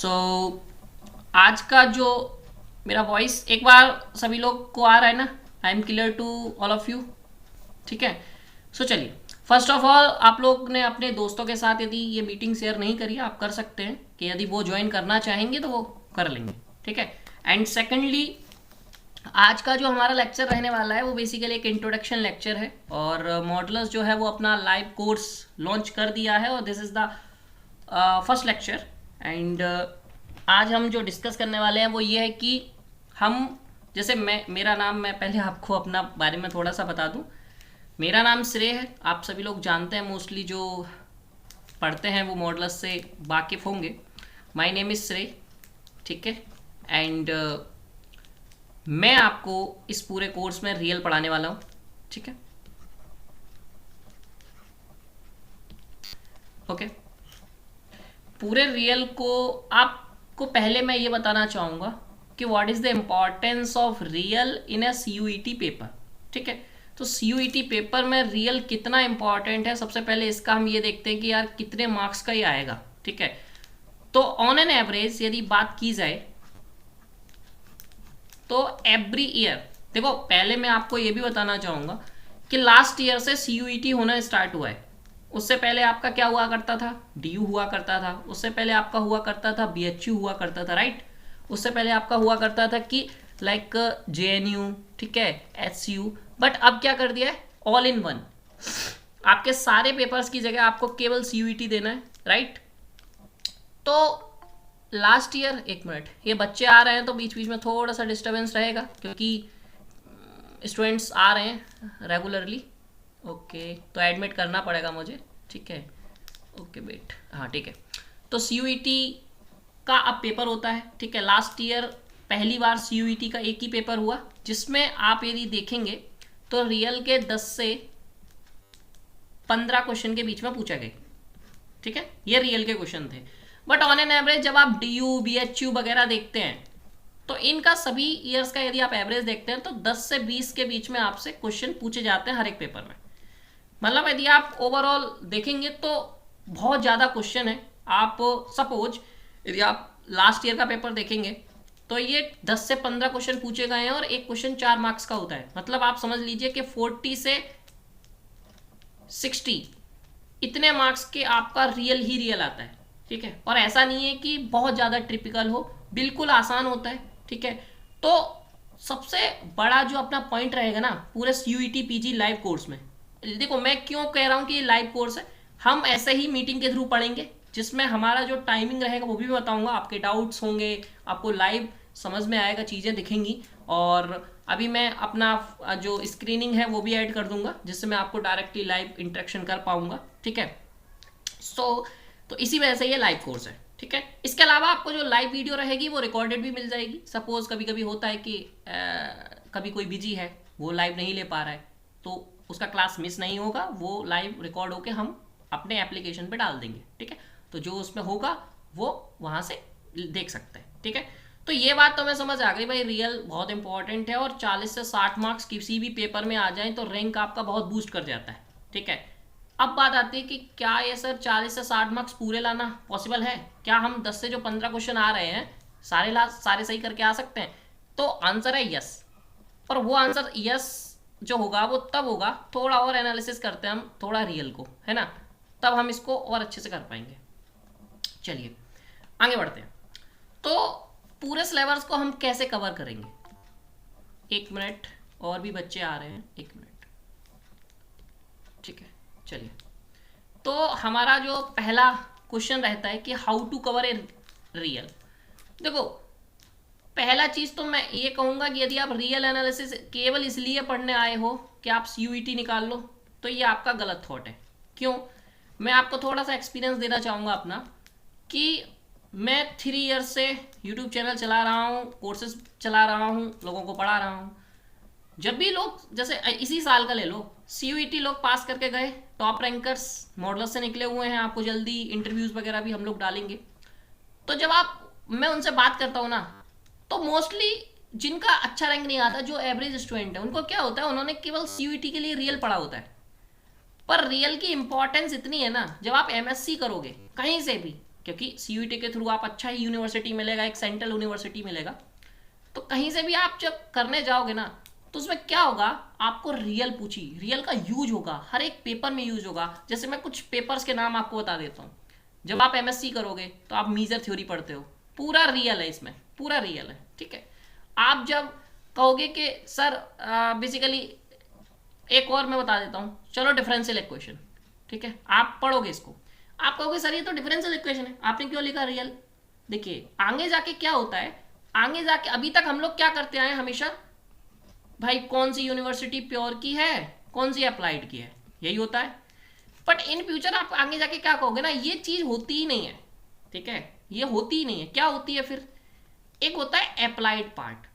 सो आज का जो मेरा वॉइस एक बार सभी लोग को आ रहा है ना? I am clear to all of you? ठीक है। सो चलिए, फर्स्ट ऑफ ऑल आप लोग ने अपने दोस्तों के साथ यदि ये मीटिंग शेयर नहीं करी, आप कर सकते हैं कि यदि वो ज्वाइन करना चाहेंगे तो वो कर लेंगे। ठीक है। एंड सेकेंडली, आज का जो हमारा लेक्चर रहने वाला है वो बेसिकली एक इंट्रोडक्शन लेक्चर है, और मॉडलर्स जो है वो अपना लाइव कोर्स लॉन्च कर दिया है, और this is the first lecture. And आज हम जो डिस्कस करने वाले हैं वो ये है कि हम, जैसे मेरा नाम, मैं पहले आपको अपना बारे में थोड़ा सा बता दूं। मेरा नाम श्रेय है, आप सभी लोग जानते हैं, मोस्टली जो पढ़ते हैं वो मॉडलर्स से वाकिफ़ होंगे। माय नेम इज़ श्रेय। ठीक है। एंड मैं आपको इस पूरे कोर्स में रियल पढ़ाने वाला हूँ। ठीक है। ओके। पूरे रियल को आपको पहले मैं ये बताना चाहूँगा कि what is the importance of real in a CUET paper. ठीक है। तो सीयूईटी पेपर में रियल कितना इम्पॉर्टेंट है, सबसे पहले इसका हम ये देखते हैं कि यार कितने मार्क्स का ये आएगा। ठीक है। तो ऑन एन एवरेज यदि बात की जाए तो एवरी ईयर, देखो पहले मैं आपको ये भी बताना चाहूँगा कि लास्ट ईयर से सीयूईटी होना स्टार्ट हुआ है। उससे पहले आपका क्या हुआ करता था? डीयू हुआ करता था। उससे पहले आपका हुआ करता था बीएचयू हुआ करता था, राइट। उससे पहले आपका हुआ करता था कि लाइक जेएनयू, ठीक है, एचयू। बट अब क्या कर दिया है? All in one. आपके सारे पेपर्स की जगह आपको केवल सीयूईटी देना है, राइट। तो लास्ट ईयर, एक मिनट, ये बच्चे आ रहे हैं तो बीच बीच में थोड़ा सा डिस्टर्बेंस रहेगा क्योंकि स्टूडेंट्स आ रहे हैं रेगुलरली। ओके, तो एडमिट करना पड़ेगा मुझे। ठीक है। ओके वेट, हाँ ठीक है। तो सीयूईटी का अब पेपर होता है। ठीक है। लास्ट ईयर पहली बार सीयूईटी का एक ही पेपर हुआ, जिसमें आप यदि देखेंगे तो रियल के 10 से 15 क्वेश्चन के बीच में पूछा गए। ठीक है। ये रियल के क्वेश्चन थे। बट ऑन एन एवरेज जब आप डीयू बीएचयू वगैरह देखते हैं तो इनका सभी ईयर्स का यदि आप एवरेज देखते हैं तो 10 से 20 के बीच में आपसे क्वेश्चन पूछे जाते हैं हर एक पेपर में। मतलब यदि आप ओवरऑल देखेंगे तो बहुत ज़्यादा क्वेश्चन है। आप सपोज यदि आप लास्ट ईयर का पेपर देखेंगे तो ये 10 से 15 क्वेश्चन पूछे गए हैं और एक क्वेश्चन 4 मार्क्स का होता है। मतलब आप समझ लीजिए कि 40 से 60 इतने मार्क्स के आपका रियल ही रियल आता है। ठीक है। और ऐसा नहीं है कि बहुत ज़्यादा ट्रिपिकल हो, बिल्कुल आसान होता है। ठीक है। तो सबसे बड़ा जो अपना पॉइंट रहेगा ना पूरे सीयूईटी पीजी लाइव कोर्स में, देखो मैं क्यों कह रहा हूँ कि ये लाइव कोर्स है, हम ऐसे ही मीटिंग के थ्रू पढ़ेंगे जिसमें हमारा जो टाइमिंग रहेगा वो भी बताऊंगा, आपके डाउट्स होंगे, आपको लाइव समझ में आएगा, चीज़ें दिखेंगी। और अभी मैं अपना जो स्क्रीनिंग है वो भी ऐड कर दूंगा जिससे मैं आपको डायरेक्टली लाइव इंटरेक्शन कर पाऊंगा। ठीक है। तो इसी वजह से ये लाइव कोर्स है। ठीक है। इसके अलावा आपको जो लाइव वीडियो रहेगी वो रिकॉर्डेड भी मिल जाएगी। सपोज कभी कभी होता है कि कभी कोई बिजी है, वो लाइव नहीं ले पा रहा है, तो उसका क्लास मिस नहीं होगा, वो लाइव रिकॉर्ड होके हम अपने एप्लीकेशन पे डाल देंगे। ठीक है। तो जो उसमें होगा वो वहाँ से देख सकते हैं। ठीक है। तो ये बात तो मैं समझ आ गई भाई, रियल बहुत इंपॉर्टेंट है और 40 से 60 मार्क्स किसी भी पेपर में आ जाए तो रैंक आपका बहुत बूस्ट कर जाता है। ठीक है। अब बात आती है कि क्या ये सर 40 से 60 मार्क्स पूरे लाना पॉसिबल है? क्या हम 10 से जो 15 क्वेश्चन आ रहे हैं सारे सही करके आ सकते हैं? तो आंसर है यस। पर वो आंसर यस जो होगा वो तब होगा, थोड़ा और एनालिसिस करते हैं हम थोड़ा रियल को, है ना, तब हम इसको और अच्छे से कर पाएंगे। चलिए आगे बढ़ते हैं। तो पूरे सिलेबस को हम कैसे कवर करेंगे? एक मिनट, और भी बच्चे आ रहे हैं, एक मिनट। ठीक है। चलिए, तो हमारा जो पहला क्वेश्चन रहता है कि how to cover a real. देखो पहला चीज़ तो मैं ये कहूँगा कि यदि आप रियल एनालिसिस केवल इसलिए पढ़ने आए हो कि आप सीयूईटी निकाल लो तो ये आपका गलत थॉट है। क्यों? मैं आपको थोड़ा सा एक्सपीरियंस देना चाहूँगा अपना कि मैं 3 ईयर्स से यूट्यूब चैनल चला रहा हूँ, कोर्सेज चला रहा हूँ, लोगों को पढ़ा रहा हूँ। जब भी लोग, जैसे इसी साल का ले लो, सीयूईटी लोग पास करके गए, टॉप रैंकर्स मॉडलर्स से निकले हुए हैं, आपको जल्दी इंटरव्यूज़ वगैरह भी हम लोग डालेंगे। तो जब मैं उनसे बात करता हूँ ना तो मोस्टली जिनका अच्छा रैंक नहीं आता, जो एवरेज स्टूडेंट है, उनको क्या होता है, उन्होंने केवल सीयूईटी के लिए रियल पढ़ा होता है। पर रियल की इंपॉर्टेंस इतनी है ना, जब आप एमएससी करोगे कहीं से भी क्योंकि सीयूईटी के थ्रू आप अच्छा ही यूनिवर्सिटी मिलेगा, एक सेंट्रल यूनिवर्सिटी मिलेगा। तो कहीं से भी आप जब करने जाओगे ना, तो उसमें क्या होगा, आपको रियल पूछी, रियल का यूज होगा, हर एक पेपर में यूज होगा। जैसे मैं कुछ पेपर्स के नाम आपको बता देता हूँ। जब आप एमएससी करोगे तो आप मीजर थ्योरी पढ़ते हो, पूरा रियल है इसमें, पूरा रियल है, ठीक है। आप जब कहोगे कि सर बेसिकली एक और मैं बता देता हूँ, चलो डिफरेंशियल इक्वेशन, ठीक है, आप पढ़ोगे इसको, आप कहोगे सर ये तो डिफरेंशियल इक्वेशन है, आपने क्यों लिखा रियल। देखिए आगे जाके क्या होता है, आगे जाके अभी तक हम लोग क्या करते आए हमेशा, भाई कौन सी यूनिवर्सिटी प्योर की है, कौन सी अप्लाइड की है, यही होता है। बट इन फ्यूचर आप आगे जाके क्या कहोगे ना, ये चीज होती ही नहीं है, ठीक है, ये होती ही नहीं है। क्या होती है फिर, एक होता है applied part,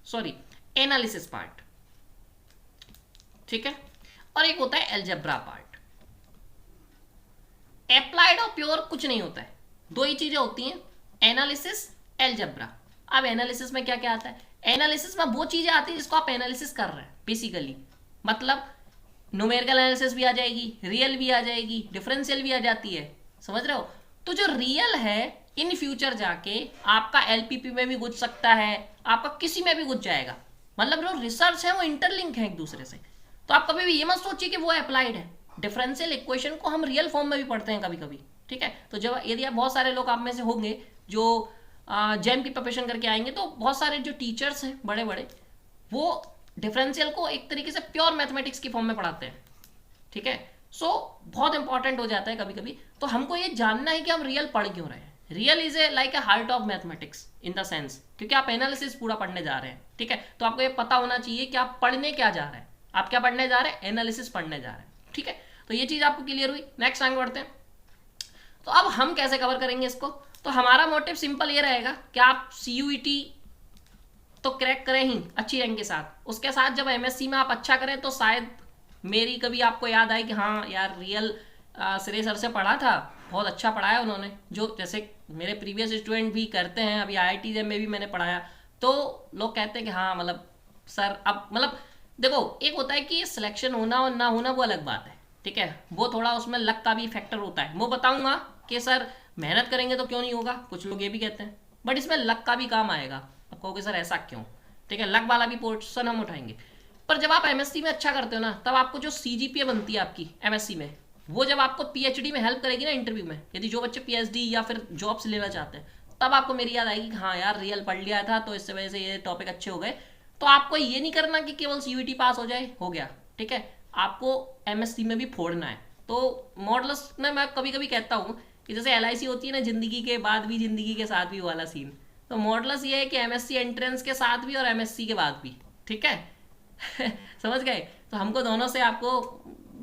sorry analysis part, ठीक है, और एक होता है अलजेब्रा पार्ट। अप्लाइड और प्योर कुछ नहीं होता है, दो ही चीजें होती हैं, एनालिसिस, अलजेब्रा। अब एनालिसिस में क्या क्या आता है, एनालिसिस में वो चीजें आती है जिसको आप एनालिसिस कर रहे हैं बेसिकली, मतलब न्यूमेरिकल एनालिसिस भी आ जाएगी, रियल भी आ जाएगी, डिफरेंशियल भी आ जाती है, समझ रहे हो। तो जो रियल है इन फ्यूचर जाके आपका एलपीपी में भी घुस सकता है, आपका किसी में भी घुस जाएगा, मतलब जो रिसर्च है वो इंटरलिंक है एक दूसरे से। तो आप कभी भी ये मत सोचिए कि वो अप्लाइड है। डिफरेंशियल इक्वेशन को हम रियल फॉर्म में भी पढ़ते हैं कभी कभी, ठीक है। तो जब यदि आप बहुत सारे लोग आप में से होंगे जो जेम की प्रिपरेशन करके आएंगे, तो बहुत सारे जो टीचर्स हैं बड़े बड़े, वो डिफरेंशियल को एक तरीके से प्योर मैथमेटिक्स की फॉर्म में पढ़ाते हैं, ठीक है। सो बहुत इंपॉर्टेंट हो जाता है कभी कभी। तो हमको ये जानना है कि हम रियल पढ़ क्यों रहे हैं। Real is a like a heart of mathematics in the sense, क्योंकि आप एनालिसिस पूरा पढ़ने जा रहे हैं, ठीक है। तो आपको ये पता होना चाहिए कि आप पढ़ने क्या जा रहे हैं, आप क्या पढ़ने जा रहे हैं, एनालिसिस पढ़ने जा रहे हैं, ठीक है। तो ये चीज आपको क्लियर हुई। नेक्स्ट आगे बढ़ते हैं। तो अब हम कैसे कवर करेंगे इसको, तो हमारा मोटिव सिंपल ये रहेगा कि आप सीयूईटी तो क्रैक करें ही अच्छी रैंक के साथ, उसके साथ जब एमएससी में आप अच्छा करें तो शायद मेरी कभी आपको याद आए कि हाँ यार रियल श्रेय सर से पढ़ा था, बहुत अच्छा पढ़ाया उन्होंने, जो जैसे मेरे प्रीवियस स्टूडेंट भी करते हैं, अभी IIT जेम में भी मैंने पढ़ाया, तो लोग कहते हैं कि हाँ मतलब सर अब मतलब देखो, एक होता है कि सिलेक्शन होना और ना होना वो अलग बात है, ठीक है, वो थोड़ा उसमें लक का भी फैक्टर होता है। वो बताऊंगा कि सर मेहनत करेंगे तो क्यों नहीं होगा, कुछ लोग ये भी कहते हैं, बट इसमें लक का भी काम आएगा। अब कहोगे सर ऐसा क्यों, ठीक है, लक वाला भी पोर्शन हम उठाएंगे। पर जब आप एमएससी में अच्छा करते हो ना, तब आपको जो सीजीपीए बनती है आपकी एमएससी में, वो जब आपको पीएचडी में हेल्प करेगी ना इंटरव्यू में, यदि जो बच्चे पीएचडी या फिर जॉब्स लेना चाहते हैं, तब आपको मेरी याद आएगी कि हाँ यार रियल पढ़ लिया था तो इससे वजह से ये टॉपिक अच्छे हो गए। तो आपको ये नहीं करना कि केवल सीयूईटी पास हो जाए, हो गया, ठीक है, आपको एमएससी में भी फोड़ना है। तो मॉडल्स में मैं कभी कभी कहता हूँ कि जैसे एलआईसी होती है ना, जिंदगी के बाद भी जिंदगी के साथ भी वाला सीन, तो मॉडल्स ये है कि एमएससी एंट्रेंस के साथ भी और एमएससी के बाद भी, ठीक है समझ गए। तो हमको दोनों से आपको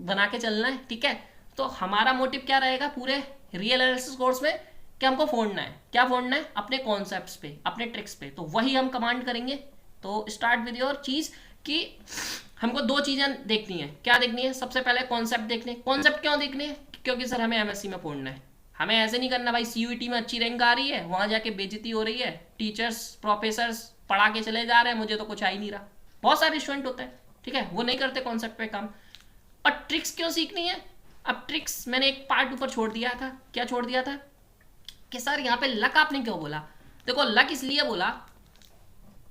बना के चलना है, ठीक है। तो हमारा मोटिव क्या रहेगा पूरे रियल एनालिसिस कोर्स में, कि हमको फोड़ना है, क्या फोड़ना है, अपने कॉन्सेप्ट्स पे, अपने ट्रिक्स पे, तो वही हम कमांड करेंगे। तो स्टार्ट विद योर चीज कि हमको दो चीजें देखनी है। क्या देखनी है, सबसे पहले कॉन्सेप्ट देखने। कॉन्सेप्ट क्यों देखने हैं, क्योंकि सर हमें एमएससी में फोड़ना है, हमें ऐसे नहीं करना भाई सीयूईटी में अच्छी रैंक आ रही है, वहां जाके बेइज्जती हो रही है, टीचर्स प्रोफेसर्स पढ़ा के चले जा रहे हैं, मुझे तो कुछ आ ही नहीं रहा। बहुत सारे स्टूडेंट होते हैं, ठीक है, वो नहीं करते कॉन्सेप्ट पे काम। और ट्रिक्स क्यों सीखनी है, अब ट्रिक्स मैंने एक पार्ट ऊपर छोड़ दिया था। क्या छोड़ दिया था कि सर यहाँ पे लक आपने क्यों बोला। देखो लक इसलिए बोला,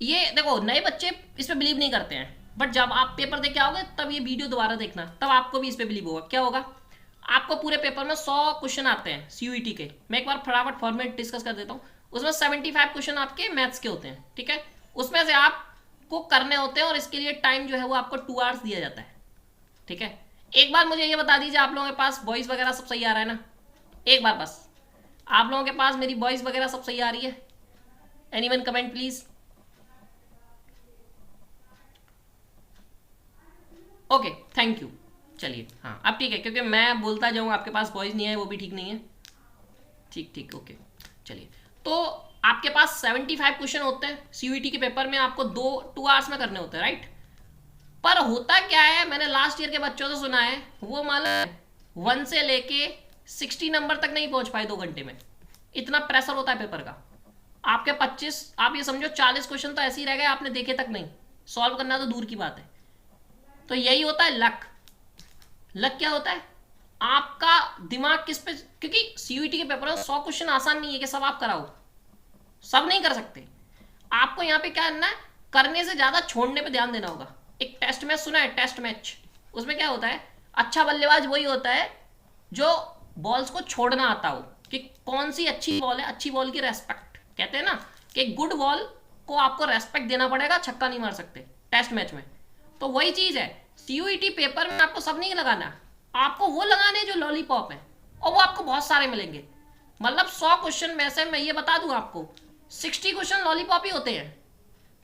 ये देखो नए बच्चे इस पे बिलीव नहीं करते हैं, बट जब आप पेपर दे के आओगे तब ये वीडियो दोबारा देखना, तब आपको भी इस पे बिलीव होगा। क्या होगा, आपको पूरे पेपर में 100 क्वेश्चन आते हैं सीयूईटी के, मैं एक बार फटाफट फॉर्मेट डिस्कस कर देता हूँ। उसमें 75 क्वेश्चन आपके मैथ्स के होते हैं, ठीक है, उसमें से आपको करने होते हैं और इसके लिए टाइम जो है वो आपको 2 आवर्स दिया जाता है, ठीक है। एक बार मुझे ये बता दीजिए, आप लोगों के पास वॉइस वगैरह सब सही आ रहा है ना, एक बार बस, आप लोगों के पास मेरी वॉइस वगैरह सब सही आ रही है, anyone comment please. Okay thank you, चलिए हाँ अब ठीक है, क्योंकि मैं बोलता जाऊँ आपके पास वॉइस नहीं है वो भी ठीक नहीं है, ठीक ठीक ओके चलिए। तो आपके पास 75 क्वेश्चन होते हैं सीयूईटी के पेपर में, आपको 2 आवर्स में करने होते हैं, राइट। पर होता क्या है, मैंने लास्ट ईयर के बच्चों से सुना है, वो मालूम 1 से लेके 60 नंबर तक नहीं पहुंच पाए 2 घंटे में, इतना प्रेशर होता है पेपर का। आपके 25, आप ये समझो 40 क्वेश्चन तो ऐसे ही रह गए, आपने देखे तक नहीं, सॉल्व करना तो दूर की बात है। तो यही होता है लक। लक क्या होता है, आपका दिमाग किस पे, क्योंकि सीयूईटी के पेपर में 100 क्वेश्चन आसान नहीं है कि सब आप कराओ, सब नहीं कर सकते। आपको यहाँ पे क्या करना है, करने से ज्यादा छोड़ने पे ध्यान देना होगा। एक टेस्ट मैच सुना है, टेस्ट मैच, उसमें क्या होता है, अच्छा बल्लेबाज वही होता है जो बॉल्स को छोड़ना आता हो, कि कौन सी अच्छी बॉल है, अच्छी बॉल की रेस्पेक्ट कहते हैं ना, कि गुड बॉल को आपको रेस्पेक्ट देना पड़ेगा, छक्का नहीं मार सकते टेस्ट मैच में। तो वही चीज है, सीयूईटी पेपर में आपको सब नहीं लगाना, आपको वो लगाने जो लॉलीपॉप है, और वो आपको बहुत सारे मिलेंगे। मतलब 100 क्वेश्चन में से मैं ये बता दूं आपको, 60 क्वेश्चन लॉलीपॉप ही होते हैं,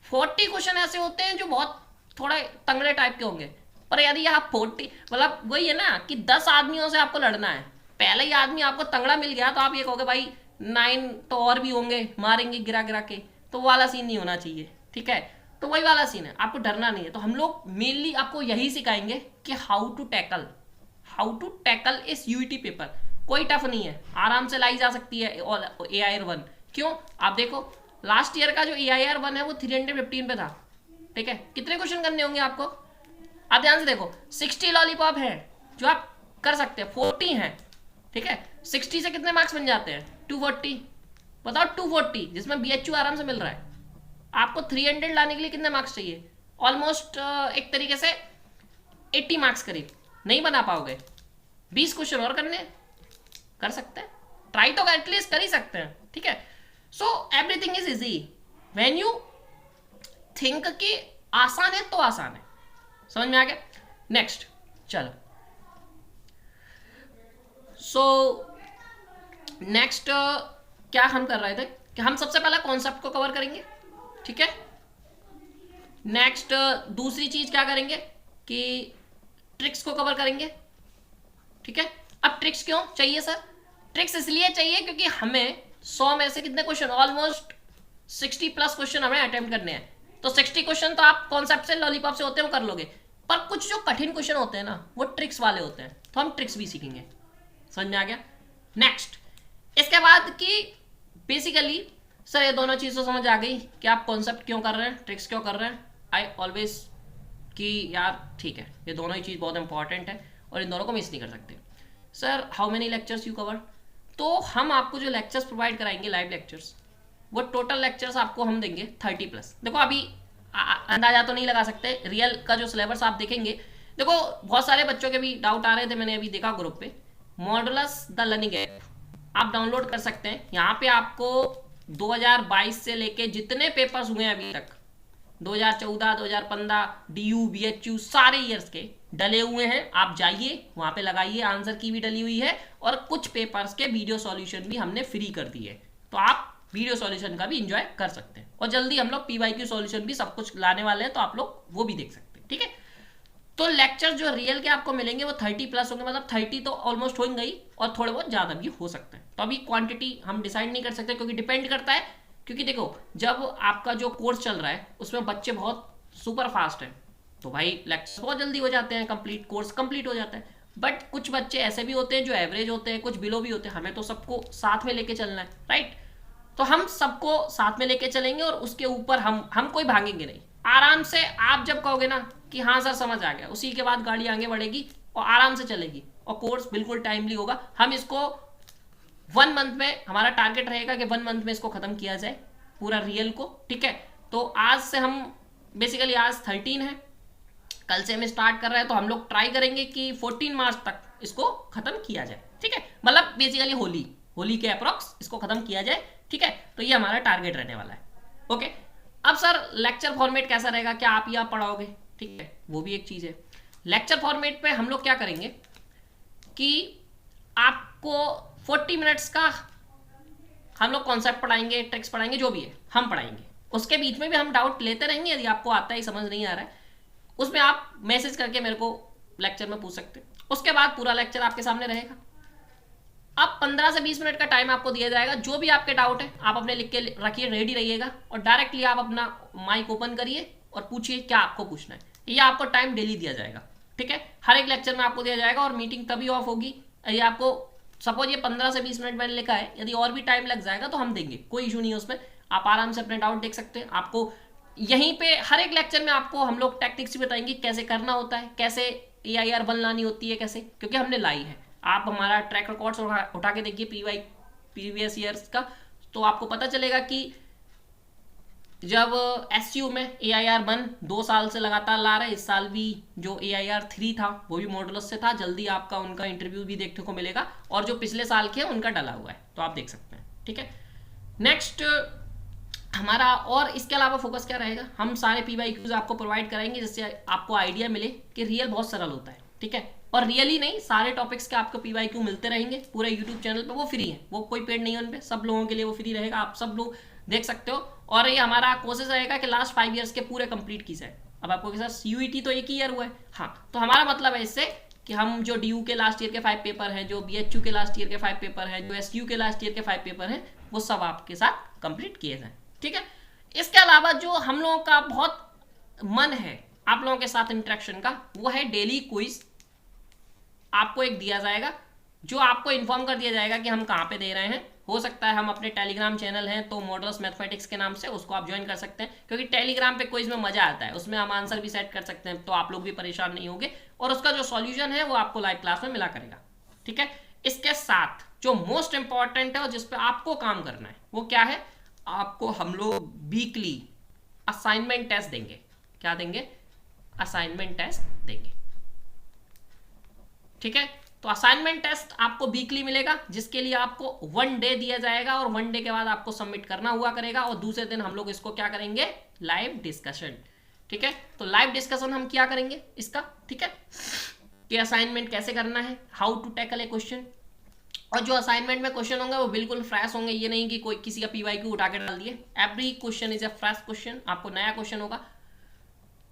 40 क्वेश्चन ऐसे होते हैं जो बहुत थोड़ा तंगड़े टाइप के होंगे। पर यदि आप 40, मतलब वही है ना कि 10 आदमियों से आपको लड़ना है, पहले ही आदमी आपको तंगड़ा मिल गया तो आप ये कहोगे भाई 9 तो और भी होंगे, मारेंगे गिरा गिरा के, तो वो वाला सीन नहीं होना चाहिए, ठीक है। तो वही वाला सीन है, आपको डरना नहीं है। तो हम लोग मेनली आपको यही सिखाएंगे कि हाउ टू टैकल इस यूईटी पेपर। कोई टफ नहीं है, आराम से लाई जा सकती है AIR-1। क्यों, आप देखो लास्ट ईयर का जो AIR-1 है वो 315 पे था, ठीक है। कितने क्वेश्चन करने होंगे आपको, आप ध्यान से देखो, 60 लॉलीपॉप है जो आप कर सकते हैं, 40 हैं, ठीक है। 60 से कितने मार्क्स बन जाते हैं, 240। बताओ 240 जिसमें BHU आराम से मिल रहा है, आपको 300 लाने के लिए कितने मार्क्स चाहिए, ऑलमोस्ट एक तरीके से 80 मार्क्स करीब। नहीं बना पाओगे, 20 क्वेश्चन और करने, कर सकते हैं, ट्राई तो एटलीस्ट कर ही सकते हैं, ठीक है। So everything is easy when you think कि आसान है तो आसान है। समझ में आ गया। नेक्स्ट चलो, सो नेक्स्ट क्या हम कर रहे थे कि हम सबसे पहला कॉन्सेप्ट को कवर करेंगे, ठीक है। नेक्स्ट दूसरी चीज क्या करेंगे कि ट्रिक्स को कवर करेंगे, ठीक है। अब ट्रिक्स क्यों चाहिए सर, ट्रिक्स इसलिए चाहिए क्योंकि हमें 100 में से कितने क्वेश्चन, ऑलमोस्ट 60 प्लस क्वेश्चन हमें अटेम्प्ट करने हैं। तो 60 क्वेश्चन तो आप कॉन्सेप्ट से लॉलीपॉप से होते हैं वो कर लोगे, पर कुछ जो कठिन क्वेश्चन होते हैं ना वो ट्रिक्स वाले होते हैं, तो हम ट्रिक्स भी सीखेंगे। समझ में आ गया। नेक्स्ट इसके बाद कि बेसिकली सर ये दोनों चीज़ तो समझ आ गई कि आप कॉन्सेप्ट क्यों कर रहे हैं, ट्रिक्स क्यों कर रहे हैं। आई ऑलवेज कि यार ठीक है, ये दोनों ही चीज़ बहुत इंपॉर्टेंट है और इन दोनों को मिस नहीं कर सकते। Sir how many lectures you cover, तो हम आपको जो लेक्चर्स प्रोवाइड कराएंगे, लाइव लेक्चर्स, वो टोटल लेक्चर्स आपको हम देंगे 30+। देखो अभी अंदाजा तो नहीं लगा सकते, रियल का जो सिलेबस आप देखेंगे, देखो बहुत सारे बच्चों के भी डाउट आ रहे थे, मैंने अभी देखा ग्रुप पे, मॉडुलस द लर्निंग ऐप आप डाउनलोड कर सकते हैं। यहाँ पे आपको 2022 से लेके जितने पेपर्स हुए हैं अभी तक, 2014, 2015, DU, BHU सारे ईयर्स के डले हुए हैं। आप जाइए वहाँ पे लगाइए, आंसर की भी डली हुई है और कुछ पेपर्स के वीडियो सॉल्यूशन भी हमने फ्री कर दिए, तो आप वीडियो सॉल्यूशन का भी इंजॉय कर सकते हैं। और जल्दी हम लोग PYQ सॉल्यूशन भी सब कुछ लाने वाले हैं, तो आप लोग वो भी देख सकते हैं, ठीक है। तो लेक्चर जो रियल के आपको मिलेंगे वो 30+ होंगे, मतलब 30 तो ऑलमोस्ट हो गई और थोड़े बहुत ज़्यादा भी हो सकते हैं। तो अभी क्वांटिटी हम डिसाइड नहीं कर सकते क्योंकि डिपेंड करता है, क्योंकि देखो जब आपका जो कोर्स चल रहा है उसमें बच्चे बहुत सुपर फास्ट हैं, तो भाई लेक्चर बहुत जल्दी हो जाते हैं, कंप्लीट कोर्स कंप्लीट हो जाता है। बट कुछ बच्चे ऐसे भी होते हैं जो एवरेज होते हैं, कुछ बिलो भी होते हैं, हमें तो सबको साथ में लेके चलना है, राइट। तो हम सबको साथ में लेके चलेंगे और उसके ऊपर हम कोई भागेंगे नहीं। आराम से आप जब कहोगे ना कि हाँ सर समझ आ गया, उसी के बाद गाड़ी आगे बढ़ेगी और आराम से चलेगी और कोर्स बिल्कुल टाइमली होगा। हम इसको 1 मंथ में, हमारा टारगेट रहेगा कि 1 मंथ में इसको खत्म किया जाए पूरा रियल को, ठीक है। तो आज से हम बेसिकली आज 13 है, कल से हम स्टार्ट कर रहे हैं, तो हम लोग ट्राई करेंगे कि 14 मार्च तक इसको खत्म किया जाए, ठीक है। मतलब बेसिकली होली के अप्रॉक्स इसको खत्म किया जाए, ठीक है। तो ये हमारा टारगेट रहने वाला है, ओके। अब सर लेक्चर फॉर्मेट कैसा रहेगा, क्या आप या पढ़ाओगे, ठीक है, वो भी एक चीज है। लेक्चर फॉर्मेट पे हम लोग क्या करेंगे कि आपको 40 मिनट्स का हम लोग कॉन्सेप्ट पढ़ाएंगे, ट्रिक्स पढ़ाएंगे, जो भी है हम पढ़ाएंगे। उसके बीच में भी हम डाउट लेते रहेंगे, यदि आपको आता है समझ नहीं आ रहा है उसमें आप मैसेज करके मेरे को लेक्चर में पूछ सकते हैं। उसके बाद पूरा लेक्चर आपके सामने रहेगा। अब 15 से 20 मिनट का टाइम आपको दिया जाएगा, जो भी आपके डाउट है आप अपने लिख के रखिए, रेडी रहिएगा और डायरेक्टली आप अपना माइक ओपन करिए और पूछिए क्या आपको पूछना है। ये आपको टाइम डेली दिया जाएगा, ठीक है, हर एक लेक्चर में आपको दिया जाएगा। और मीटिंग तभी ऑफ होगी ये आपको, सपोज ये 15 से 20 मिनट मैंने लिखा है, यदि और भी टाइम लग जाएगा तो हम देंगे, कोई इशू नहीं है उसमें। आप आराम से अपने डाउट देख सकते हैं। आपको यहीं पे हर एक लेक्चर में आपको हम लोग टैक्टिक्स भी बताएंगे, कैसे करना होता है, कैसे AIR-1 लानी होती है, कैसे, क्योंकि हमने लाई है। आप हमारा ट्रैक रिकॉर्ड्स उठा के देखिए प्रीवियस ईयर्स का, तो आपको पता चलेगा कि जब एसयू में AIR-1 2 साल से लगातार ला रहे, इस साल भी जो AIR-3 था वो भी मॉडुलस से था, जल्दी आपका उनका इंटरव्यू भी देखने को मिलेगा, और जो पिछले साल के हैं उनका डला हुआ है, तो आप देख सकते हैं। ठीक है, नेक्स्ट हमारा और इसके अलावा फोकस क्या रहेगा, हम सारे PYQs आपको प्रोवाइड कराएंगे जिससे आपको आइडिया मिले कि रियल बहुत सरल होता है। ठीक है, और रियली नहीं, सारे टॉपिक्स के आपको PYQ मिलते रहेंगे पूरे यूट्यूब चैनल पे, वो फ्री है, वो कोई पेड नहीं है उन पे, सब लोगों के लिए वो फ्री रहेगा, आप सब लोग देख सकते हो। और ये हमारा कोशिश रहेगा कि लास्ट 5 ईयर्स के पूरे कंप्लीट की जाए। अब आपको सर CUET तो एक ही ईयर हुआ है, हाँ, तो हमारा मतलब है इससे कि हम जो DU के लास्ट ईयर के 5 पेपर हैं, जो BHU के लास्ट ईयर के 5 पेपर हैं, जो SU के लास्ट ईयर के 5 पेपर हैं, वो सब आपके साथ कंप्लीट किए जाएं। ठीक है, इसके अलावा जो हम लोगों का बहुत मन है आप लोगों के साथ इंटरेक्शन का, वो है डेली क्विज। आपको एक दिया जाएगा जो आपको इन्फॉर्म कर दिया जाएगा कि हम कहाँ पे दे रहे हैं। हो सकता है हम अपने टेलीग्राम चैनल हैं तो मॉडुलस मैथमेटिक्स के नाम से, उसको आप ज्वाइन कर सकते हैं, क्योंकि टेलीग्राम पे क्विज में मजा आता है, उसमें हम आंसर भी सेट कर सकते हैं, तो आप लोग भी परेशान नहीं होंगे, और उसका जो सॉल्यूशन है वो आपको लाइव क्लास में मिला करेगा। ठीक है, इसके साथ जो मोस्ट इंपॉर्टेंट है और जिसपे आपको काम करना है वो क्या है, आपको हम लोग वीकली असाइनमेंट टेस्ट देंगे। क्या देंगे, असाइनमेंट टेस्ट देंगे। ठीक है, तो असाइनमेंट टेस्ट आपको वीकली मिलेगा, जिसके लिए आपको 1 डे दिया जाएगा, और 1 डे के बाद आपको सबमिट करना हुआ करेगा, और दूसरे दिन हम लोग इसको क्या करेंगे, लाइव डिस्कशन। ठीक है, तो लाइव डिस्कशन हम क्या करेंगे इसका, ठीक है, कि असाइनमेंट कैसे करना है, how to tackle a question, और जो असाइनमेंट में क्वेश्चन होंगे वो बिल्कुल फ्रेश होंगे, ये नहीं कि कोई किसी का PYQ उठा के डाल दिए। Every question is a fresh question, आपको नया क्वेश्चन होगा।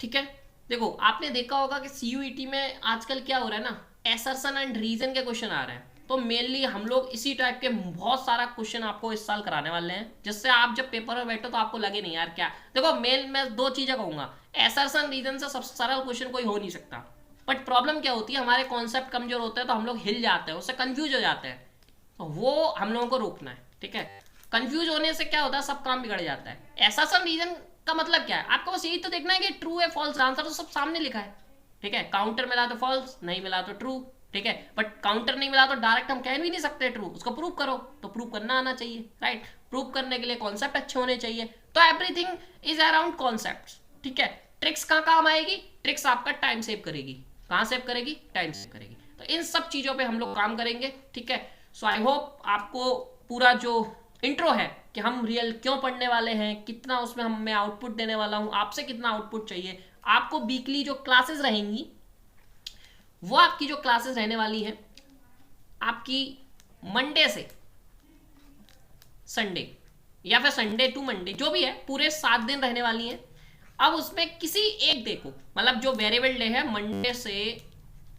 ठीक है, देखो आपने देखा होगा कि CUET में आजकल क्या हो रहा है ना, एसर्शन एंड रीजन के क्वेश्चन आ रहे हैं, तो मेनली हम लोग इसी टाइप के बहुत सारा क्वेश्चन आपको इस साल कराने वाले हैं, जिससे आप जब पेपर में बैठो तो आपको लगे नहीं यार क्या। देखो मेन मैं 2 चीजें कहूंगा, एसर्शन रीजन से सबसे सरल क्वेश्चन कोई हो नहीं सकता, बट प्रॉब्लम क्या होती है, हमारे कॉन्सेप्ट कमजोर होते हैं तो हम लोग हिल जाते हैं, उससे कंफ्यूज हो जाते हैं, तो वो हम लोगों को रोकना है। ठीक है, कंफ्यूज होने से क्या होता है, सब काम बिगड़ जाता है। एसर्शन रीजन का मतलब क्या है, आपको बस यही तो देखना है कि ट्रू है फॉल्स, आंसर तो सब सामने लिखा है। ठीक है, काउंटर मिला तो फॉल्स, नहीं मिला तो ट्रू। ठीक है, बट काउंटर नहीं मिला तो डायरेक्ट हम कह भी नहीं सकते ट्रू, उसको प्रूव करो, तो प्रूव करना आना चाहिए, राइट। प्रूव करने के लिए कॉन्सेप्ट अच्छे होने चाहिए, तो एवरीथिंग इज अराउंड कॉन्सेप्ट्स। ठीक है, ट्रिक्स कहाँ काम आएगी, ट्रिक्स आपका टाइम सेव करेगी, कहाँ सेव करेगी, टाइम सेव करेगी, तो इन सब चीजों पे हम लोग काम करेंगे। ठीक है, सो आई होप आपको पूरा जो इंट्रो है कि हम रियल क्यों पढ़ने वाले हैं, कितना उसमें मैं आउटपुट देने वाला हूं, आपसे कितना आउटपुट चाहिए, आपको वीकली जो क्लासेस रहेंगी, वो आपकी जो क्लासेस रहने वाली है आपकी मंडे से संडे, या फिर संडे टू मंडे, जो भी है, पूरे 7 दिन रहने वाली है। अब उसमें किसी एक डे को, मतलब जो वेरिएबल डे है, मंडे से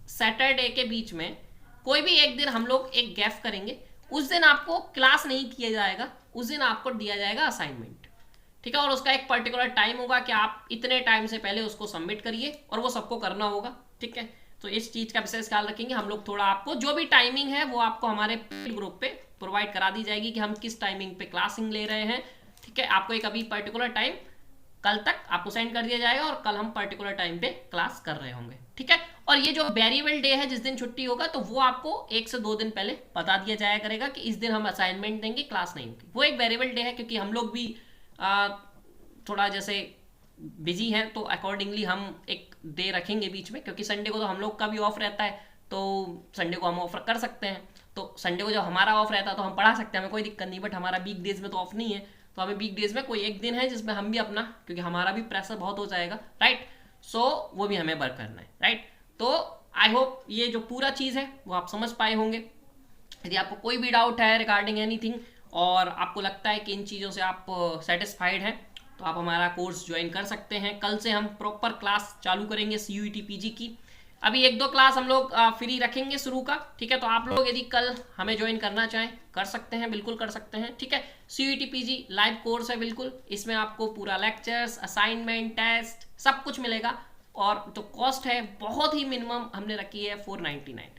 सैटरडे के बीच में कोई भी एक दिन हम लोग एक गैप करेंगे, उस दिन आपको क्लास नहीं किया जाएगा, उस दिन आपको दिया जाएगा असाइनमेंट। ठीक है, और उसका एक पर्टिकुलर टाइम होगा कि आप इतने टाइम से पहले उसको सबमिट करिए, और वो सबको करना होगा। ठीक है, तो इस चीज का विशेष ख्याल रखेंगे हम लोग, थोड़ा आपको जो भी टाइमिंग है वो आपको हमारे ग्रुप पे प्रोवाइड करा दी जाएगी कि हम किस टाइमिंग पे क्लासिंग ले रहे हैं। ठीक है, आपको एक अभी पर्टिकुलर टाइम कल तक आपको सेंड कर दिया जाएगा, और कल हम पर्टिकुलर टाइम पे क्लास कर रहे होंगे। ठीक है, और ये जो वेरिएबल डे है जिस दिन छुट्टी होगा, तो वो आपको 1 से 2 दिन पहले बता दिया जाया करेगा कि इस दिन हम असाइनमेंट देंगे, क्लास नहीं होगी। वो एक वेरिएबल डे है, क्योंकि हम लोग भी थोड़ा जैसे बिजी हैं, तो अकॉर्डिंगली हम एक डे रखेंगे बीच में, क्योंकि संडे को तो हम लोग का भी ऑफ रहता है, तो संडे को हम ऑफ कर सकते हैं। तो संडे को जब हमारा ऑफ रहता है तो हम पढ़ा सकते हैं, हमें कोई दिक्कत नहीं, बट हमारा वीक डेज में तो ऑफ नहीं है, तो हमें वीक डेज में कोई एक दिन है जिसमें हम भी अपना, क्योंकि हमारा भी प्रेशर बहुत हो जाएगा, राइट, सो वो भी हमें वर्क करना है, राइट। तो आई होप ये जो पूरा चीज़ है वो आप समझ पाए होंगे। यदि आपको कोई भी डाउट है रिगार्डिंग एनीथिंग, और आपको लगता है कि इन चीज़ों से आप सेटिस्फाइड हैं, तो आप हमारा कोर्स ज्वाइन कर सकते हैं। कल से हम प्रॉपर क्लास चालू करेंगे CUET PG की। अभी 1-2 क्लास हम लोग फ्री रखेंगे शुरू का। ठीक है, तो आप लोग यदि कल हमें ज्वाइन करना चाहें कर सकते हैं, बिल्कुल कर सकते हैं। ठीक है, CUET PG लाइव कोर्स है बिल्कुल, इसमें आपको पूरा लेक्चर्स, असाइनमेंट, टेस्ट सब कुछ मिलेगा, और जो कॉस्ट है बहुत ही मिनिमम हमने रखी है 499।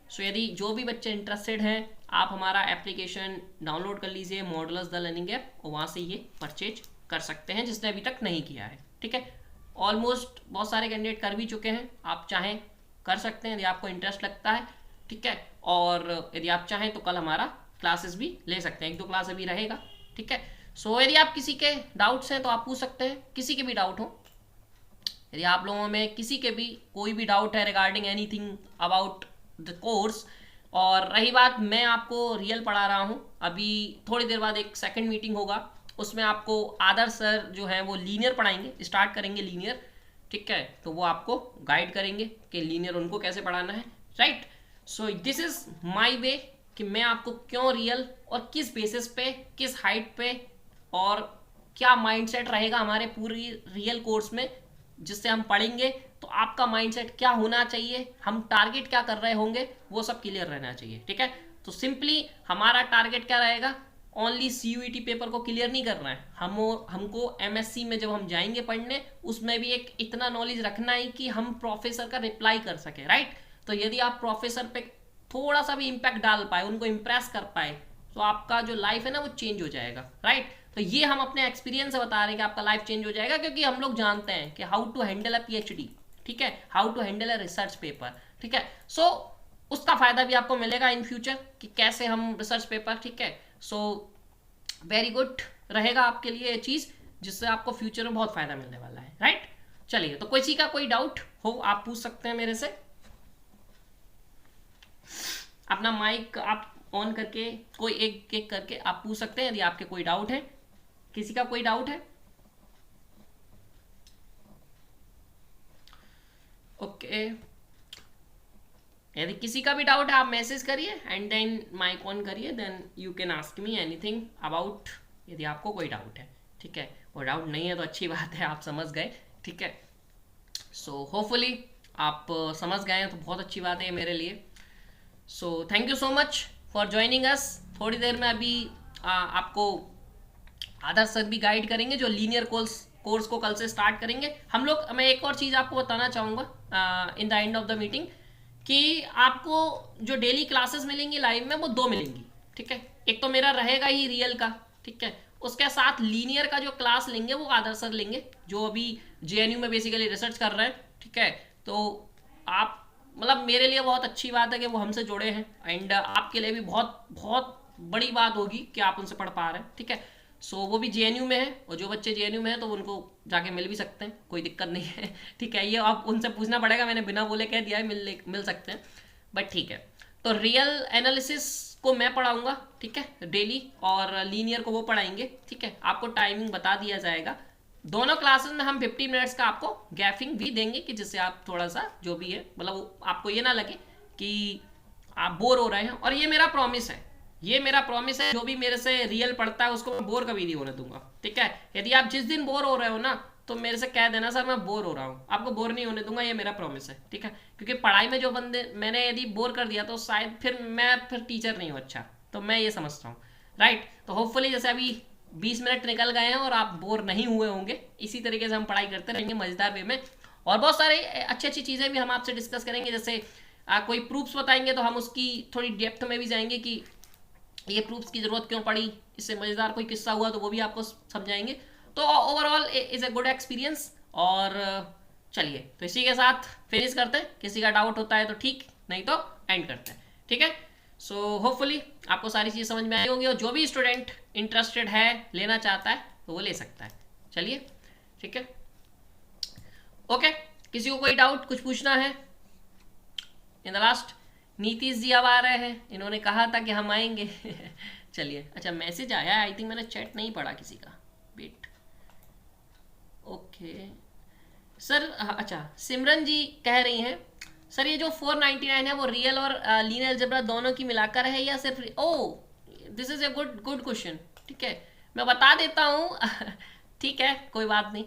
सो यदि जो भी बच्चे इंटरेस्टेड हैं, आप हमारा एप्लीकेशन डाउनलोड कर लीजिए, मॉडुलस द लर्निंग ऐप, और वहाँ से ये परचेज कर सकते हैं जिसने अभी तक नहीं किया है। ठीक है, ऑलमोस्ट बहुत सारे कैंडिडेट कर भी चुके हैं, आप चाहें कर सकते हैं यदि आपको इंटरेस्ट लगता है। ठीक है। और यदि आप चाहें तो कल हमारा क्लासेस भी ले सकते हैं, 1-2 क्लास अभी रहेगा, ठीक है। सो यदि आप किसी के डाउट्स हैं तो आप पूछ सकते हैं, किसी के भी डाउट हो, यदि आप लोगों में किसी के भी कोई भी डाउट है regarding anything about the course. और रही बात, मैं आपको रियल पढ़ा रहा हूँ, अभी थोड़ी देर बाद एक सेकंड मीटिंग होगा, उसमें आपको आदर्श सर जो है वो लीनियर पढ़ाएंगे, स्टार्ट करेंगे लीनियर, ठीक है। तो वो आपको गाइड करेंगे कि लीनियर उनको कैसे पढ़ाना है, right. So this is my way कि मैं आपको क्यों रियल और किस बेसिस पे, किस हाइट पे और क्या माइंडसेट रहेगा हमारे पूरी रियल कोर्स में जिससे हम पढ़ेंगे, तो आपका माइंडसेट क्या होना चाहिए, हम टारगेट क्या कर रहे होंगे, वो सब क्लियर रहना चाहिए, ठीक है। तो सिंपली हमारा टारगेट क्या रहेगा, ओनली CUET पेपर को क्लियर नहीं करना है, हमको MSc में जब हम जाएंगे पढ़ने, उसमें भी एक इतना नॉलेज रखना है कि हम प्रोफेसर का रिप्लाई कर सके, राइट। तो यदि आप प्रोफेसर पे थोड़ा सा भी इम्पैक्ट डाल पाए, उनको इम्प्रेस कर पाए, तो आपका जो लाइफ है ना वो चेंज हो जाएगा, राइट। तो ये हम अपने एक्सपीरियंस से बता रहे हैं कि आपका लाइफ चेंज हो जाएगा, क्योंकि हम लोग जानते हैं कि how to handle a PhD, ठीक है, how to handle a research paper, ठीक है। सो उसका फायदा भी आपको मिलेगा इन फ्यूचर कि कैसे हम रिसर्च पेपर, ठीक है। सो वेरी गुड रहेगा आपके लिए ये चीज़, जिससे आपको फ्यूचर में बहुत फायदा मिलने वाला है, राइट। चलिए, तो किसी का कोई डाउट हो आप पूछ सकते हैं मेरे से, अपना माइक आप ऑन करके कोई एक एक करके आप पूछ सकते हैं यदि आपके कोई डाउट है। किसी का कोई डाउट है? ओके, यदि किसी का भी डाउट है आप मैसेज करिए एंड देन माइक ऑन करिए, then you can ask me anything about, यदि आपको कोई डाउट है, ठीक है। और डाउट नहीं है तो अच्छी बात है, आप समझ गए, ठीक है। सो होपफुली आप समझ गए हैं तो बहुत अच्छी बात है मेरे लिए। So thank you so much for joining us. थोड़ी देर में अभी आपको आदर्श सर भी गाइड करेंगे जो लीनियर कोर्स को कल से स्टार्ट करेंगे हम लोग। मैं एक और चीज़ आपको बताना चाहूँगा in the end of the meeting कि आपको जो डेली क्लासेस मिलेंगी लाइव में वो 2 मिलेंगी, ठीक है। एक तो मेरा रहेगा ही रियल का, ठीक है, उसके साथ लीनियर का जो क्लास लेंगे वो आदर्श सर लेंगे, जो अभी JNU में बेसिकली रिसर्च कर रहे हैं, ठीक है। तो आप मतलब मेरे लिए बहुत अच्छी बात है कि वो हमसे जुड़े हैं, एंड आपके लिए भी बहुत बहुत बड़ी बात होगी कि आप उनसे पढ़ पा रहे हैं, ठीक है। सो वो भी JNU में है, और जो बच्चे JNU में है तो उनको जाके मिल भी सकते हैं, कोई दिक्कत नहीं है, ठीक है। ये आप उनसे पूछना पड़ेगा, मैंने बिना बोले कह दिया है मिल सकते हैं, बट ठीक है। तो रियल एनालिसिस को मैं पढ़ाऊंगा, ठीक है, डेली, और लीनियर को वो पढ़ाएंगे, ठीक है। आपको टाइमिंग बता दिया जाएगा, दोनों क्लासेस में हम 15 मिनट्स का आपको गैपिंग भी देंगे कि जिससे आप थोड़ा सा जो भी है मतलब आपको ये ना लगे कि आप बोर हो रहे हैं। और ये मेरा प्रॉमिस है, ये मेरा प्रॉमिस है, जो भी मेरे से रियल पढ़ता है उसको मैं बोर कभी नहीं होने दूंगा, ठीक है। यदि आप जिस दिन बोर हो रहे हो ना तो मेरे से कह देना, सर मैं बोर हो रहा हूँ, आपको बोर नहीं होने दूंगा, ये मेरा प्रॉमिस है, ठीक है। क्योंकि पढ़ाई में जो बंदे मैंने यदि बोर कर दिया तो शायद फिर टीचर नहीं हूँ अच्छा, तो मैं ये समझता हूँ, राइट। तो होपफुली जैसे अभी 20 मिनट निकल गए हैं और आप बोर नहीं हुए होंगे, इसी तरीके से हम पढ़ाई करते रहेंगे मजेदार वे में। और बहुत सारे अच्छी अच्छी चीज़ें भी हम आपसे डिस्कस करेंगे, जैसे कोई प्रूफ्स बताएंगे तो हम उसकी थोड़ी डेप्थ में भी जाएंगे कि ये प्रूफ्स की जरूरत क्यों पड़ी, इससे मजेदार कोई किस्सा हुआ तो वो भी आपको समझाएंगे। तो overall is a good experience. और चलिए, तो इसी के साथ फिनिश करते हैं, किसी का डाउट होता है तो ठीक, नहीं तो एंड करते हैं, ठीक है। सो होपफुली आपको सारी चीज़ समझ में आई होंगी, और जो भी स्टूडेंट इंटरेस्टेड है, लेना चाहता है तो वो ले सकता है। चलिए, ठीक है, ओके। किसी को कोई डाउट, कुछ पूछना है in the last? Nitish ji अब आ रहे हैं, इन्होंने कहा था कि हम आएंगे चलिए, अच्छा मैसेज आया है, आई थिंक मैंने चैट नहीं पढ़ा किसी का, वेट, ओके सर। अच्छा, सिमरन जी कह रही हैं सर ये जो 499 है वो रियल और लीनियर अलजेब्रा दोनों की मिलाकर है या सिर्फ? Oh, this is a good question, ठीक है, मैं बता देता हूँ ठीक है, कोई बात नहीं।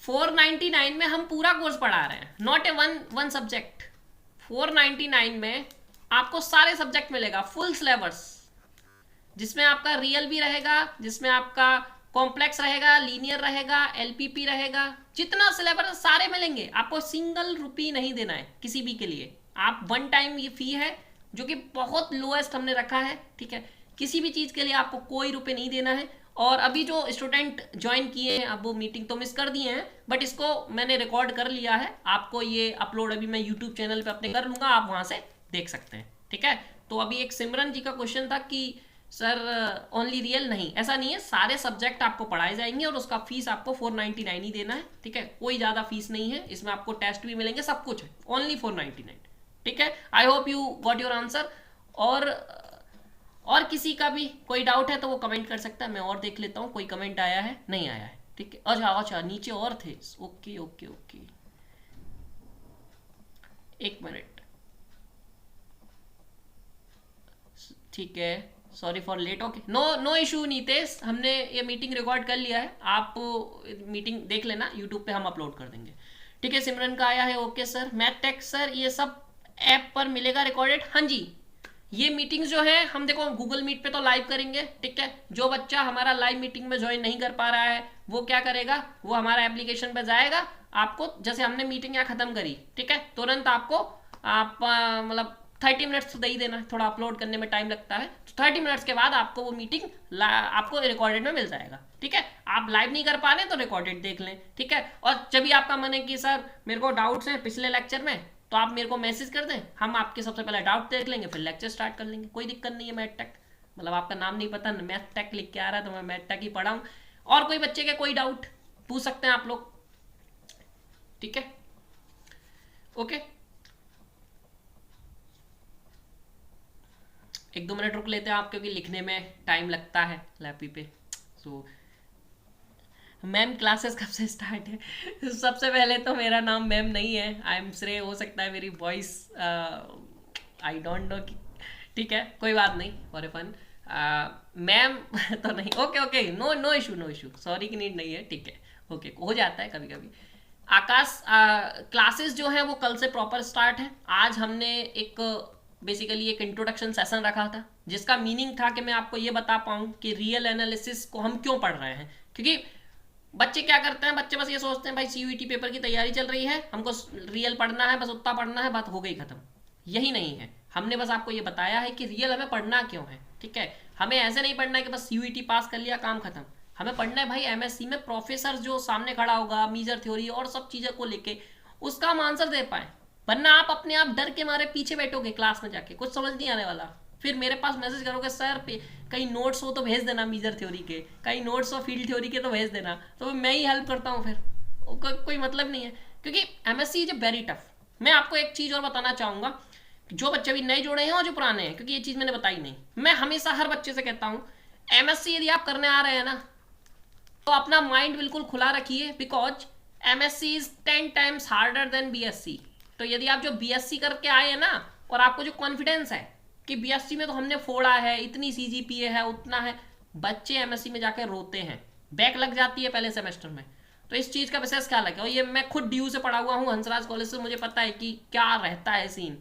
499 में हम पूरा कोर्स पढ़ा रहे हैं, नॉट ए वन सब्जेक्ट। 499 में आपको सारे सब्जेक्ट मिलेगा, फुल सिलेबस, जिसमें आपका रियल भी रहेगा, जिसमें आपका कॉम्प्लेक्स रहेगा, लीनियर रहेगा, LPP रहेगा, जितना सिलेबस सारे मिलेंगे। आपको सिंगल रुपी नहीं देना है किसी भी के लिए, आप 1 टाइम ये फी है जो कि बहुत लोएस्ट हमने रखा है, ठीक है। किसी भी चीज़ के लिए आपको कोई रुपये नहीं देना है। और अभी जो स्टूडेंट ज्वाइन किए हैं, अब वो मीटिंग तो मिस कर दिए हैं, बट इसको मैंने रिकॉर्ड कर लिया है, आपको ये अपलोड अभी मैं यूट्यूब चैनल पे अपने कर लूँगा, आप वहाँ से देख सकते हैं, ठीक है। तो अभी एक सिमरन जी का क्वेश्चन था कि सर ओनली रियल, नहीं ऐसा नहीं है, सारे सब्जेक्ट आपको पढ़ाए जाएंगे और उसका फीस आपको 499 ही देना है, ठीक है, कोई ज़्यादा फीस नहीं है इसमें, आपको टेस्ट भी मिलेंगे, सब कुछ है, ओनली 499, ठीक है। I hope you got your answer. और किसी का भी कोई डाउट है तो वो कमेंट कर सकता है, मैं और देख लेता हूँ कोई कमेंट आया है, नहीं आया है, ठीक है। अच्छा अच्छा, नीचे और थे, ओके ओके ओके, एक मिनट, ठीक है, sorry for late, okay, no no issue Nitesh, हमने ये मीटिंग रिकॉर्ड कर लिया है, आप मीटिंग देख लेना, यूट्यूब पे हम अपलोड कर देंगे, ठीक है। सिमरन का आया है, okay sir. Math tech sir ये सब ऐप पर मिलेगा रिकॉर्डेड? हाँ जी, ये मीटिंग जो है हम देखो गूगल मीट पे तो लाइव करेंगे, ठीक है। जो बच्चा हमारा लाइव मीटिंग में ज्वाइन नहीं कर पा रहा है वो क्या करेगा, वो हमारा एप्लीकेशन पे जाएगा, आपको जैसे हमने मीटिंग यहाँ खत्म करी, ठीक है, तुरंत आपको आप मतलब 30 मिनट्स तो दे ही देना, थोड़ा अपलोड करने में टाइम लगता है, तो 30 मिनट्स के बाद आपको वो मीटिंग आपको रिकॉर्डेड में मिल जाएगा, ठीक है। आप लाइव नहीं कर पा रहे तो रिकॉर्डेड देख लें, ठीक है। और जब भी आपका मन है कि सर मेरे को डाउट्स हैं पिछले लेक्चर में, तो आप मेरे को मैसेज कर दें, हम आपके सबसे पहले डाउट देख लेंगे, फिर लेक्चर स्टार्ट कर लेंगे, कोई दिक्कत नहीं है। मैथ टेक मतलब आपका नाम नहीं पता, मैथ टेक लिख के आ रहा है तो मैं मैथ टेक ही पढ़ाऊँ। और कोई बच्चे के कोई डाउट पूछ सकते हैं आप लोग, ठीक है, ओके। एक दो मिनट रुक लेते हैं आप, क्योंकि लिखने में टाइम लगता है लैपी पे। सो मैम क्लासेस कब से स्टार्ट है? सबसे पहले तो मेरा नाम मैम नहीं है, आई एम श्रेय, हो सकता है मेरी वॉइस आई डोंट नो, ठीक है, कोई बात नहीं, फॉर ए फन मैम तो नहीं, okay okay, no no issue, no issue, sorry की नीड नहीं है, ठीक है, ओके, हो जाता है कभी कभी। आकाश क्लासेस जो है वो कल से प्रॉपर स्टार्ट है। आज हमने एक बेसिकली एक इंट्रोडक्शन सेशन रखा था, जिसका मीनिंग था कि मैं आपको ये बता पाऊँ कि रियल एनालिसिस को हम क्यों पढ़ रहे हैं, क्योंकि बच्चे क्या करते हैं, बच्चे बस ये सोचते हैं भाई सीयूईटी पेपर की तैयारी चल रही है, हमको रियल पढ़ना है, बस उतना पढ़ना है, बात हो गई खत्म। यही नहीं है, हमने बस आपको ये बताया है कि रियल हमें पढ़ना क्यों है, ठीक है। हमें ऐसे नहीं पढ़ना है कि बस सीयूईटी पास कर लिया काम खत्म, हमें पढ़ना है भाई एमएससी में प्रोफेसर जो सामने खड़ा होगा मीजर थ्योरी और सब चीज़ों को लेके उसका हम आंसर दे पाए, वरना आप अपने आप डर के मारे पीछे बैठोगे क्लास में जाके, कुछ समझ नहीं आने वाला, फिर मेरे पास मैसेज करोगे सर कहीं नोट्स हो तो भेज देना मीजर थ्योरी के, कहीं नोट्स हो फील्ड थ्योरी के तो भेज देना, तो मैं ही हेल्प करता हूँ, फिर कोई मतलब नहीं है, क्योंकि एमएससी इज वेरी टफ। मैं आपको एक चीज़ और बताना चाहूँगा, जो बच्चे भी नए जुड़े हैं और जो पुराने हैं, क्योंकि ये चीज़ मैंने बताई नहीं, मैं हमेशा हर बच्चे से कहता हूँ एमएससी यदि आप करने आ रहे हैं ना तो अपना माइंड बिल्कुल खुला रखिए, because MSc is 10 times harder than BSc. तो यदि आप जो बीएससी करके आए हैं ना, और आपको जो कॉन्फिडेंस है कि बीएससी में तो हमने फोड़ा है, इतनी सीजीपीए है, उतना है, बच्चे एमएससी में जाकर रोते हैं, बैक लग जाती है पहले सेमेस्टर में, तो इस चीज़ का विशेष ख्याल रखें। और ये मैं खुद डीयू से पढ़ा हुआ हूँ, हंसराज कॉलेज से, मुझे पता है कि क्या रहता है सीन,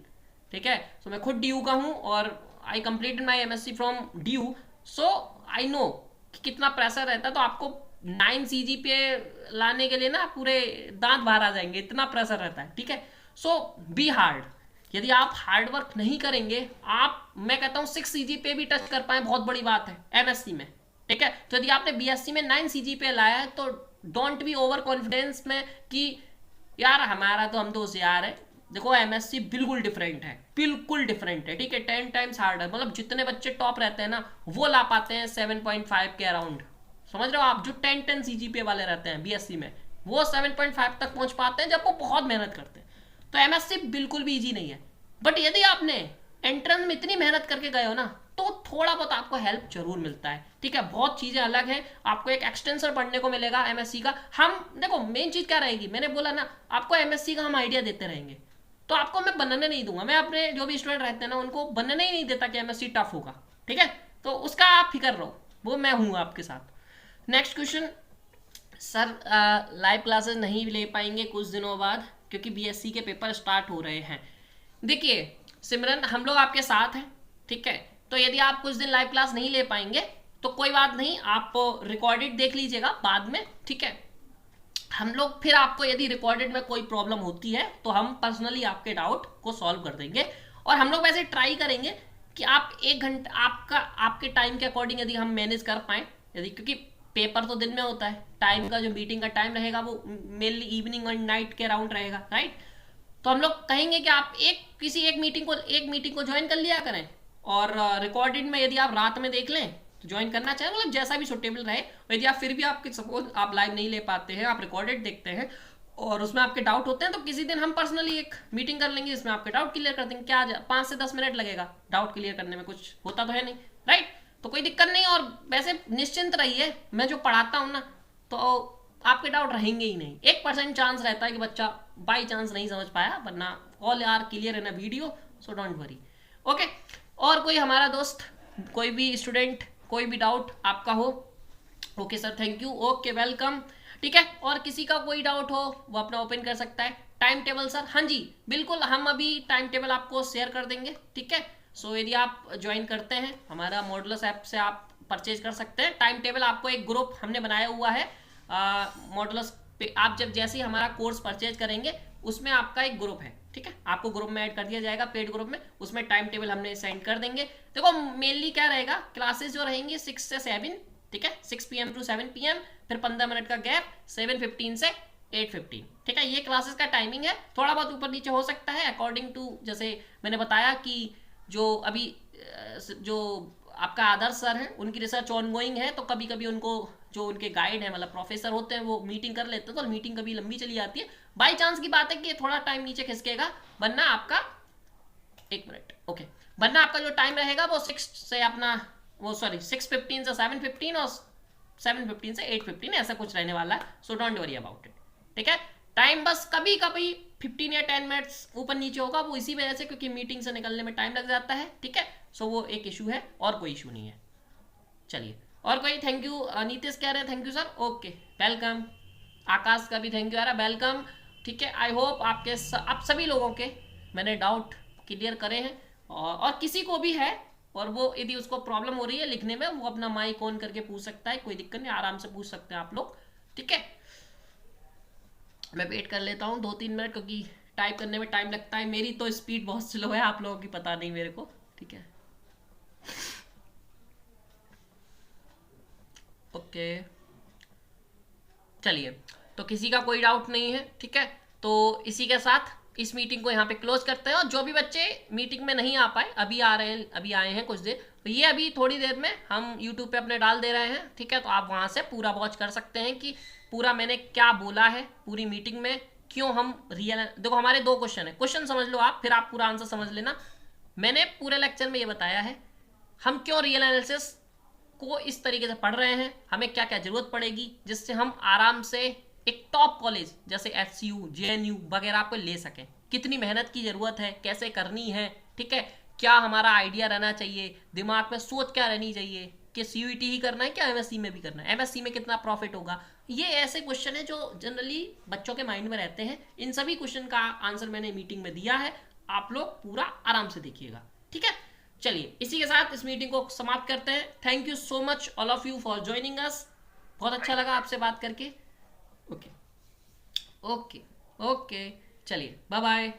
ठीक है। सो मैं खुद डीयू का हूँ और I completed my MSc from DU, so I know कि कितना प्रेशर रहता है। तो आपको 9 सीजीपीए लाने के लिए ना पूरे दांत बाहर आ जाएंगे, इतना प्रेशर रहता है, ठीक है। सो बी हार्ड, यदि आप हार्ड वर्क नहीं करेंगे, आप मैं कहता हूँ 6 सीजीपीए भी टच कर पाए बहुत बड़ी बात है एमएससी में, ठीक है। तो यदि आपने बीएससी में 9 सीजीपीए लाया है तो डोंट बी ओवर कॉन्फिडेंस में कि यार हमारा तो हम तो होशियार है। देखो एमएससी बिल्कुल डिफरेंट है, बिल्कुल डिफरेंट है, ठीक है, 10 टाइम्स हार्डर, मतलब जितने बच्चे टॉप रहते हैं ना वो ला पाते हैं 7.5 के अराउंड, समझ रहे हो आप, जो 10 सीजीपीए वाले रहते हैं बीएससी में वो 7.5 तक पहुंच पाते हैं जब वो बहुत मेहनत करते हैं। तो एमएससी बिल्कुल भी इजी नहीं है, बट यदि आपने एंट्रेंस में इतनी मेहनत करके गए हो ना तो थोड़ा बहुत आपको हेल्प जरूर मिलता है, ठीक है। बहुत चीज़ें अलग हैं, आपको एक एक्सटेंसर पढ़ने को मिलेगा एमएससी का। हम देखो मेन चीज़ क्या रहेगी, मैंने बोला ना आपको एमएससी का हम आइडिया देते रहेंगे, तो आपको मैं बनने नहीं दूंगा, मैं अपने जो भी स्टूडेंट रहते हैं ना उनको बनने ही नहीं देता कि एमएससी टफ होगा, ठीक है, तो उसका आप फिक्र रहो, वो मैं हूँ आपके साथ। Next question, sir live classes नहीं ले पाएंगे कुछ दिनों बाद क्योंकि बीएससी के पेपर स्टार्ट हो रहे हैं। देखिए सिमरन, हम लोग आपके साथ हैं, ठीक है, तो यदि आप कुछ दिन लाइव क्लास नहीं ले पाएंगे तो कोई बात नहीं, आप रिकॉर्डेड देख लीजिएगा बाद में, ठीक है। हम लोग फिर आपको यदि रिकॉर्डेड में कोई प्रॉब्लम होती है तो हम पर्सनली आपके डाउट को सॉल्व कर देंगे, और हम लोग वैसे ट्राई करेंगे कि आप 1 घंटा आपके टाइम के अकॉर्डिंग यदि हम मैनेज कर पाएँ, यदि, क्योंकि पेपर तो दिन में होता है, टाइम का जो मीटिंग का टाइम रहेगा वो मेनली इवनिंग और नाइट के अराउंड रहेगा, राइट। तो हम लोग कहेंगे कि आप किसी एक मीटिंग को ज्वाइन कर लिया करें, और रिकॉर्डेड में यदि आप रात में देख लें तो ज्वाइन करना चाहिए, मतलब जैसा भी सुटेबल रहे। यदि आप फिर भी आपके सपोज आप लाइव नहीं ले पाते हैं, आप रिकॉर्डेड देखते हैं और उसमें आपके डाउट होते हैं, तो किसी दिन हम पर्सनली एक मीटिंग कर लेंगे जिसमें आपके डाउट क्लियर कर देंगे। क्या 5 से 10 मिनट लगेगा डाउट क्लियर करने में, कुछ होता तो है नहीं, राइट? तो कोई दिक्कत नहीं। और वैसे निश्चिंत रहिए, मैं जो पढ़ाता हूँ ना तो आपके डाउट रहेंगे ही नहीं। 1% चांस रहता है कि बच्चा बाई चांस नहीं समझ पाया, वरना all are clear in a video, so don't worry. Okay, और कोई हमारा दोस्त, कोई भी स्टूडेंट, कोई भी डाउट आपका हो? Okay sir, thank you, okay welcome, ठीक है। और किसी का कोई डाउट हो वो अपना ओपन कर सकता है। टाइम टेबल सर, हाँ जी बिल्कुल, हम अभी टाइम टेबल आपको शेयर कर देंगे, ठीक है। सो यदि आप ज्वाइन करते हैं हमारा मॉडुलस ऐप से, आप परचेज कर सकते हैं टाइम टेबल। आपको एक ग्रुप हमने बनाया हुआ है मॉडुलस पे, आप जब जैसे ही हमारा कोर्स परचेज करेंगे उसमें आपका एक ग्रुप है, ठीक है, आपको ग्रुप में ऐड कर दिया जाएगा, पेड ग्रुप में। उसमें टाइम टेबल हमने सेंड कर देंगे। देखो मेनली क्या रहेगा, क्लासेस जो रहेंगी 6 से 7, ठीक है, 6 PM to 7 PM, फिर 15 मिनट का गैप 7:15 से 8:15, ठीक है, ये क्लासेस का टाइमिंग है। थोड़ा बहुत ऊपर नीचे हो सकता है अकॉर्डिंग टू, जैसे मैंने बताया कि जो अभी जो आपका आदर्श सर है उनकी रिसर्च ऑनगोइंग है, तो कभी कभी उनको जो उनके गाइड है, मतलब प्रोफेसर होते हैं, वो मीटिंग कर लेते हैं, तो मीटिंग कभी लंबी चली जाती है। बाई चांस की बात है कि थोड़ा टाइम नीचे खिसकेगा, वरना आपका 1 मिनट, ओके, वरना आपका जो टाइम रहेगा वो 6 से अपना वो सॉरी 6:15 से 7:15 और 7:15 से 8:15 ऐसा कुछ रहने वाला है। सो डोंट वरी अबाउट इट, ठीक है। टाइम बस कभी कभी 15 या 10 मिनट्स ऊपर नीचे होगा, वो इसी वजह से क्योंकि मीटिंग से निकलने में टाइम लग जाता है, ठीक है। सो वो एक इशू है और कोई इशू नहीं है। चलिए, और कोई? थैंक यू, नीतीश कह रहे हैं thank you sir, okay welcome. Akash का भी थैंक यू आ रहा है, वेलकम, ठीक है। आई होप आप सभी लोगों के मैंने डाउट क्लियर करे हैं, और किसी को भी है और वो यदि उसको प्रॉब्लम हो रही है लिखने में, वो अपना माइक ऑन करके पूछ सकता है, कोई दिक्कत नहीं, आराम से पूछ सकते हैं आप लोग, ठीक है। मैं वेट कर लेता हूँ 2-3 मिनट, क्योंकि टाइप करने में टाइम लगता है। मेरी तो स्पीड बहुत स्लो है, आप लोगों की पता नहीं मेरे को, ठीक है। ओके, चलिए, तो किसी का कोई डाउट नहीं है, ठीक है। तो इसी के साथ इस मीटिंग को यहाँ पे क्लोज करते हैं। और जो भी बच्चे मीटिंग में नहीं आ पाए, अभी आ रहे हैं, अभी आए हैं कुछ देर, तो ये अभी थोड़ी देर में हम यूट्यूब पे अपने डाल दे रहे हैं, ठीक है। तो आप वहाँ से पूरा वॉच कर सकते हैं कि पूरा मैंने क्या बोला है पूरी मीटिंग में, क्यों हम रियल, देखो हमारे 2 क्वेश्चन है, क्वेश्चन समझ लो आप, फिर आप पूरा आंसर समझ लेना। मैंने पूरे लेक्चर में ये बताया है हम क्यों रियल एनालिसिस को इस तरीके से पढ़ रहे हैं, हमें क्या क्या जरूरत पड़ेगी जिससे हम आराम से एक टॉप कॉलेज जैसे FCU, JNU वगैरह आपको ले सकें, कितनी मेहनत की जरूरत है, कैसे करनी है, ठीक है, क्या हमारा आइडिया रहना चाहिए, दिमाग में सोच क्या रहनी चाहिए कि CUET ही करना है क्या MSc में भी करना है, MSc में कितना प्रॉफिट होगा। ये ऐसे क्वेश्चन है जो जनरली बच्चों के माइंड में रहते हैं। इन सभी क्वेश्चन का आंसर मैंने मीटिंग में दिया है, आप लोग पूरा आराम से देखिएगा, ठीक है। चलिए, इसी के साथ इस मीटिंग को समाप्त करते हैं। Thank you so much all of you for joining us, बहुत अच्छा लगा आपसे बात करके। ओके ओके ओके, चलिए बाय बाय।